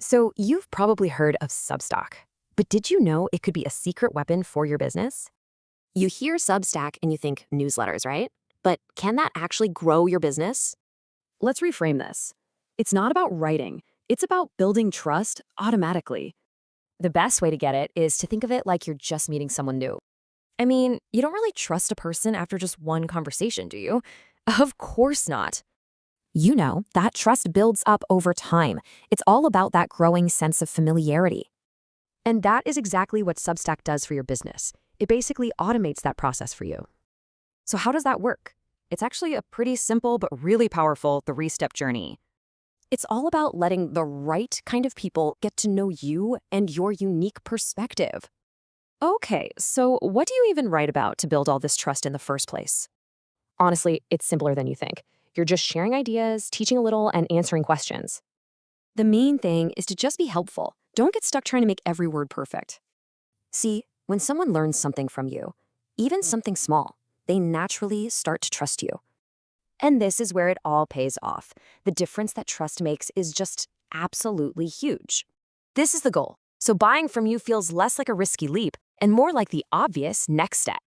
So you've probably heard of Substack, but did you know it could be a secret weapon for your business? You hear Substack and you think newsletters, right? But can that actually grow your business? Let's reframe this. It's not about writing, it's about building trust automatically. The best way to get it is to think of it like you're just meeting someone new. I mean, you don't really trust a person after just one conversation, do you? Of course not. You know, that trust builds up over time. It's all about that growing sense of familiarity. And that is exactly what Substack does for your business. It basically automates that process for you. So how does that work? It's actually a pretty simple but really powerful three-step journey. It's all about letting the right kind of people get to know you and your unique perspective. Okay, so what do you even write about to build all this trust in the first place? Honestly, it's simpler than you think. You're just sharing ideas, teaching a little, and answering questions. The main thing is to just be helpful. Don't get stuck trying to make every word perfect. See, when someone learns something from you, even something small, they naturally start to trust you. And this is where it all pays off. The difference that trust makes is just absolutely huge. This is the goal. So buying from you feels less like a risky leap and more like the obvious next step.